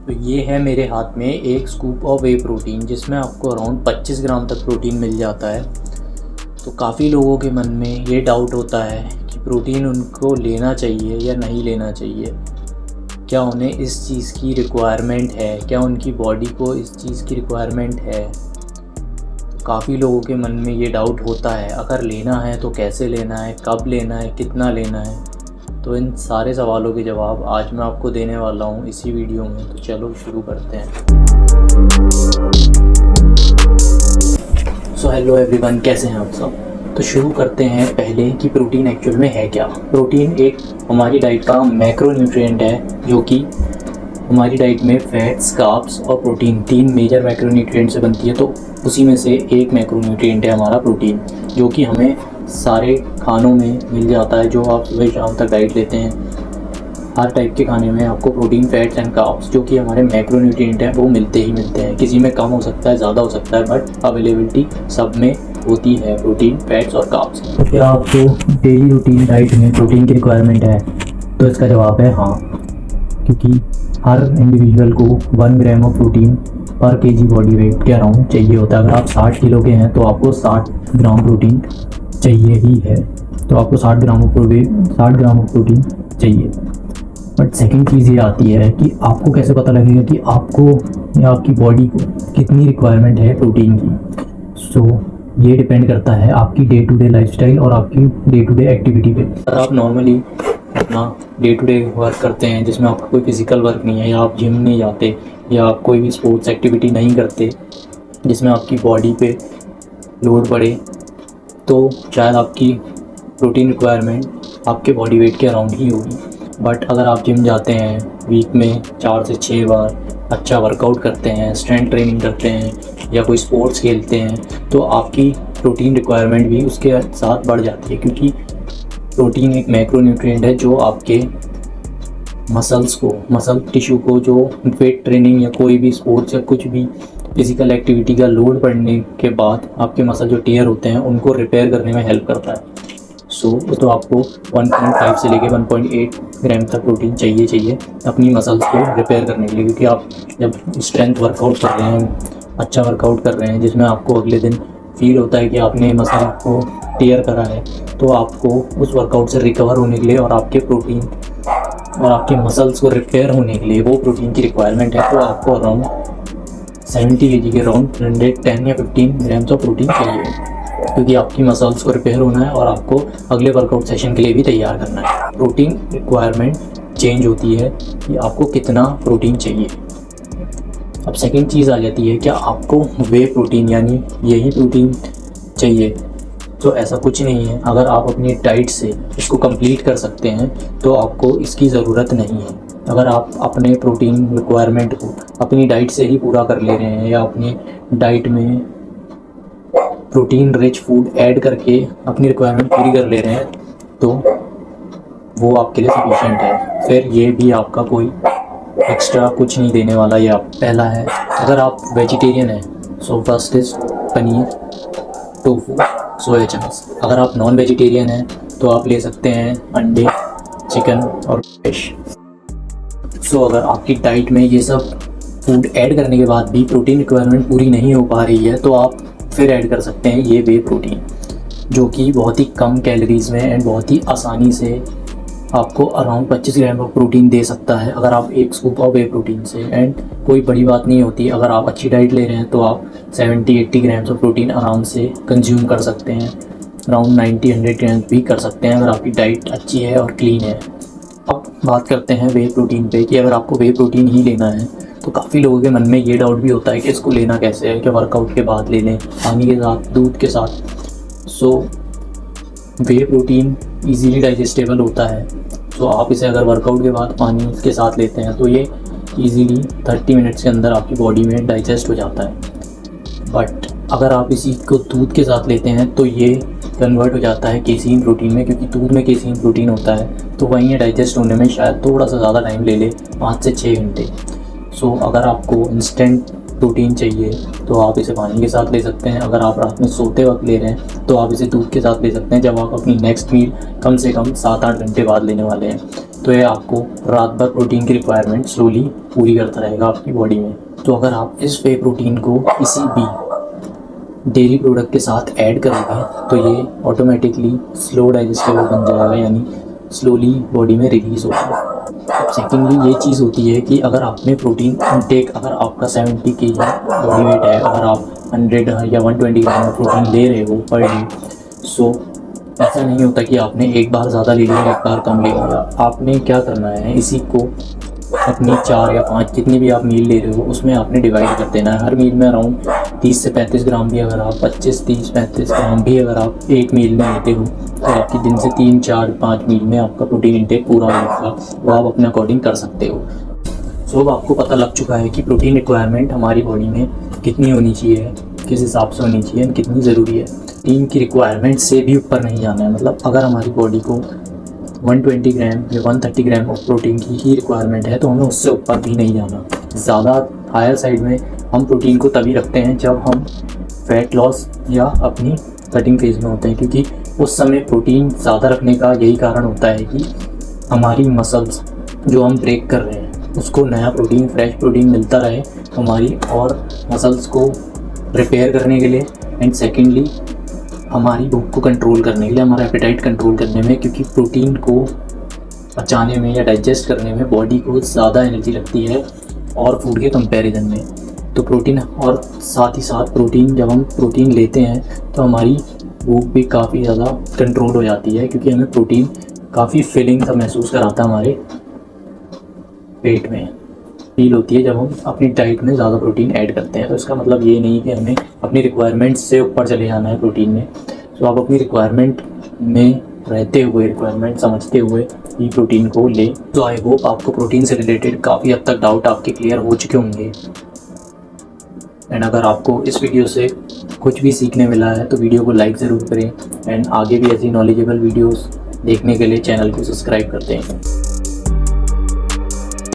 तो ये है मेरे हाथ में एक स्कूप ऑफ वे प्रोटीन, जिसमें आपको अराउंड 25 ग्राम तक प्रोटीन मिल जाता है। तो काफ़ी लोगों के मन में ये डाउट होता है कि प्रोटीन उनको लेना चाहिए या नहीं लेना चाहिए, क्या उन्हें इस चीज़ की रिक्वायरमेंट है, क्या उनकी बॉडी को इस चीज़ की रिक्वायरमेंट है। तो काफ़ी लोगों के मन में ये डाउट होता है, अगर लेना है तो कैसे लेना है, कब लेना है, कितना लेना है। तो इन सारे सवालों के जवाब आज मैं आपको देने वाला हूँ इसी वीडियो में। तो चलो शुरू करते हैं। सो हेलो एवरीवन, कैसे हैं आप सब। तो शुरू करते हैं पहले कि प्रोटीन एक्चुअल में है क्या। प्रोटीन एक हमारी डाइट का मैक्रोन्यूट्रिएंट है, जो कि हमारी डाइट में फैट्स, कार्ब्स और प्रोटीन 3 मेजर मैक्रोन्यूट्रिएंट से बनती है। तो उसी में से एक मैक्रोन्यूट्रिएंट है हमारा प्रोटीन, जो कि हमें सारे खानों में मिल जाता है। जो आप सुबह शाम तक डाइट लेते हैं, हर टाइप के खाने में आपको प्रोटीन, फैट्स एंड कार्ब्स जो कि हमारे मैक्रोन्यूट्रिएंट हैं वो मिलते ही मिलते हैं। किसी में कम हो सकता है, ज़्यादा हो सकता है, बट अवेलेबिलिटी सब में होती है प्रोटीन, फैट्स और कार्ब्स। तो क्या आपको डेली रूटीन डाइट में प्रोटीन की रिक्वायरमेंट है? तो इसका जवाब है हाँ, क्योंकि हर इंडिविजुअल को 1 ग्राम ऑफ प्रोटीन पर केजी बॉडी वेट के अराउंड चाहिए होता है। अगर आप 60 किलो के हैं तो आपको 60 ग्राम प्रोटीन चाहिए ही है। तो आपको 60 ग्राम ऑफ प्रोटीन चाहिए। बट सेकंड चीज़ ये आती है कि आपको कैसे पता लगेगा कि आपको या आपकी बॉडी को कितनी रिक्वायरमेंट है प्रोटीन की। सो ये डिपेंड करता है आपकी डे टू डे लाइफस्टाइल और आपकी डे टू डे एक्टिविटी पे। अगर आप नॉर्मली अपना डे टू डे वर्क करते हैं जिसमें आपका कोई फिज़िकल वर्क नहीं है, या आप जिम नहीं जाते, या आप कोई भी स्पोर्ट्स एक्टिविटी नहीं करते जिसमें आपकी बॉडी पे लोड पड़े, तो शायद आपकी प्रोटीन रिक्वायरमेंट आपके बॉडी वेट के अराउंड ही होगी। बट अगर आप जिम जाते हैं, वीक में 4 से 6 बार अच्छा वर्कआउट करते हैं, स्ट्रेंथ ट्रेनिंग करते हैं, या कोई स्पोर्ट्स खेलते हैं, तो आपकी प्रोटीन रिक्वायरमेंट भी उसके साथ बढ़ जाती है। क्योंकि प्रोटीन एक मैक्रोन्यूट्रिएंट है जो आपके मसल टिश्यू को, जो वेट ट्रेनिंग या कोई भी स्पोर्ट्स या कुछ भी फिज़िकल एक्टिविटी का लोड पड़ने के बाद आपके मसल जो टीयर होते हैं उनको रिपेयर करने में हेल्प करता है। तो आपको 1.5 से लेके 1.8 ग्राम तक प्रोटीन चाहिए अपनी मसल्स को रिपेयर करने के लिए। क्योंकि आप जब स्ट्रेंथ वर्कआउट कर रहे हैं, अच्छा वर्कआउट कर रहे हैं, जिसमें आपको अगले दिन फील होता है कि आपने मसल को टीयर करा है, तो आपको उस वर्कआउट से रिकवर होने के लिए और आपके प्रोटीन और आपके मसल्स को रिपेयर होने के लिए वो प्रोटीन की रिक्वायरमेंट है। तो आपको अराउंड 70 kg के अराउंड 110 या 15 ग्राम्स ऑफ प्रोटीन चाहिए, क्योंकि आपकी मसल्स को रिपेयर होना है और आपको अगले वर्कआउट सेशन के लिए भी तैयार करना है। प्रोटीन रिक्वायरमेंट चेंज होती है कि आपको कितना प्रोटीन चाहिए। अब सेकंड चीज़ आ जाती है, क्या आपको वे प्रोटीन यानी यही प्रोटीन चाहिए? तो ऐसा कुछ नहीं है। अगर आप अपनी डाइट से इसको कंप्लीट कर सकते हैं तो आपको इसकी ज़रूरत नहीं है। अगर आप अपने प्रोटीन रिक्वायरमेंट को अपनी डाइट से ही पूरा कर ले रहे हैं, या अपनी डाइट में प्रोटीन रिच फूड ऐड करके अपनी रिक्वायरमेंट पूरी कर ले रहे हैं, तो वो आपके लिए सफिशिएंट है। फिर ये भी आपका कोई एक्स्ट्रा कुछ नहीं देने वाला। ये आप पहला है। अगर आप वेजिटेरियन हैं, so first is paneer, tofu, soya chunks. अगर आप नॉन वेजिटेरियन हैं तो आप ले सकते हैं अंडे, चिकन और फिश। सो अगर आपकी डाइट में ये सब फूड ऐड करने के बाद भी प्रोटीन रिक्वायरमेंट पूरी नहीं हो पा रही है, तो आप फिर ऐड कर सकते हैं ये वे प्रोटीन, जो कि बहुत ही कम कैलोरीज़ में एंड बहुत ही आसानी से आपको अराउंड 25 ग्राम ऑफ प्रोटीन दे सकता है अगर आप एक स्कूप ऑफ वे प्रोटीन से। एंड कोई बड़ी बात नहीं होती, अगर आप अच्छी डाइट ले रहे हैं तो आप 70-80 ग्राम्स ऑफ प्रोटीन आराम से कंज्यूम कर सकते हैं। अराउंड 90-100 ग्राम्स भी कर सकते हैं अगर आपकी डाइट अच्छी है और क्लीन है। अब बात करते हैं वे प्रोटीन पे, कि अगर आपको वे प्रोटीन ही लेना है तो काफ़ी लोगों के मन में ये डाउट भी होता है कि इसको लेना कैसे है, कि वर्कआउट के बाद ले लें, पानी के साथ, दूध के साथ। सो वे प्रोटीन इजीली डाइजेस्टेबल होता है। तो आप इसे अगर वर्कआउट के बाद पानी के साथ लेते हैं तो ये इजीली 30 मिनट्स के अंदर आपकी बॉडी में डाइजेस्ट हो जाता है। बट अगर आप इसी को दूध के साथ लेते हैं तो ये कन्वर्ट हो जाता है केसीन प्रोटीन में, क्योंकि दूध में केसीन प्रोटीन होता है, तो वहीं ये डाइजेस्ट होने में शायद थोड़ा सा ज़्यादा टाइम ले ले, 5 से 6 घंटे। सो अगर आपको इंस्टेंट प्रोटीन चाहिए तो आप इसे पानी के साथ ले सकते हैं। अगर आप रात में सोते वक्त ले रहे हैं तो आप इसे दूध के साथ ले सकते हैं, जब आप अपनी नेक्स्ट मील कम से कम 7-8 घंटे बाद लेने वाले हैं। तो ये आपको रात भर प्रोटीन की रिक्वायरमेंट स्लोली पूरी करता रहेगा आपकी बॉडी में। तो अगर आप इस वे प्रोटीन को किसी भी डेयरी प्रोडक्ट के साथ ऐड करोगे तो ये ऑटोमेटिकली स्लो डाइजेस्टेबल बन जाएगा, यानी स्लोली बॉडी में रिलीज़ होगा। सेकेंडली ये चीज़ होती है कि अगर आपने प्रोटीन इनटेक, अगर आपका 70 kg बॉडी वेट है, अगर आप 100 या 120 ग्राम में प्रोटीन ले रहे हो पर डे, सो ऐसा नहीं होता कि आपने एक बार ज़्यादा ले लिया एक बार कम ले लिया। आपने क्या करना है, इसी को अपनी 4 या 5 जितनी भी आप मील ले रहे हो उसमें आपने डिवाइड कर देना है। हर मील में अराउंड 30 से 35 ग्राम भी अगर आप 25, 30, 35 ग्राम भी अगर आप एक मील में लेते हो तो आपकी दिन से 3, 4, 5 मील में आपका प्रोटीन इंटेक पूरा होगा। वो आप अपने अकॉर्डिंग कर सकते हो। सो अब आपको पता लग चुका है कि प्रोटीन रिक्वायरमेंट हमारी बॉडी में कितनी होनी चाहिए, किस हिसाब से होनी चाहिए, कितनी ज़रूरी है। प्रोटीन की रिक्वायरमेंट से भी ऊपर नहीं जाना है। मतलब अगर हमारी बॉडी को 120 ग्राम या 130 ग्राम ऑफ प्रोटीन की ही रिक्वायरमेंट है तो हमें उससे ऊपर भी नहीं जाना। ज़्यादा हायर साइड में हम प्रोटीन को तभी रखते हैं जब हम फैट लॉस या अपनी कटिंग फेज में होते हैं, क्योंकि उस समय प्रोटीन ज़्यादा रखने का यही कारण होता है कि हमारी मसल्स जो हम ब्रेक कर रहे हैं उसको नया प्रोटीन, फ्रेश प्रोटीन मिलता रहे हमारी और मसल्स को रिपेयर करने के लिए, एंड सेकेंडली हमारी भूख को कंट्रोल करने के लिए, हमारा एपेटाइट कंट्रोल करने में, क्योंकि प्रोटीन को पचाने में या डाइजेस्ट करने में बॉडी को ज़्यादा एनर्जी लगती है और फूड के कंपैरिजन में। तो प्रोटीन, और साथ ही साथ प्रोटीन, जब हम प्रोटीन लेते हैं तो हमारी भूख भी काफ़ी ज़्यादा कंट्रोल हो जाती है, क्योंकि हमें प्रोटीन काफ़ी फीलिंग सा महसूस कराता है, हमारे पेट में फील होती है जब हम अपनी डाइट में ज़्यादा प्रोटीन ऐड करते हैं। तो इसका मतलब ये नहीं कि हमें अपनी रिक्वायरमेंट से ऊपर चले जाना है प्रोटीन में। तो आप अपनी रिक्वायरमेंट में रहते हुए, रिक्वायरमेंट समझते हुए ही प्रोटीन को ले। तो आई होप आपको प्रोटीन से रिलेटेड काफ़ी हद तक डाउट आपके क्लियर हो चुके होंगे। एंड अगर आपको इस वीडियो से कुछ भी सीखने मिला है तो वीडियो को लाइक ज़रूर करें, एंड आगे भी ऐसी नॉलेजेबल वीडियोस देखने के लिए चैनल को सब्सक्राइब करते हैं।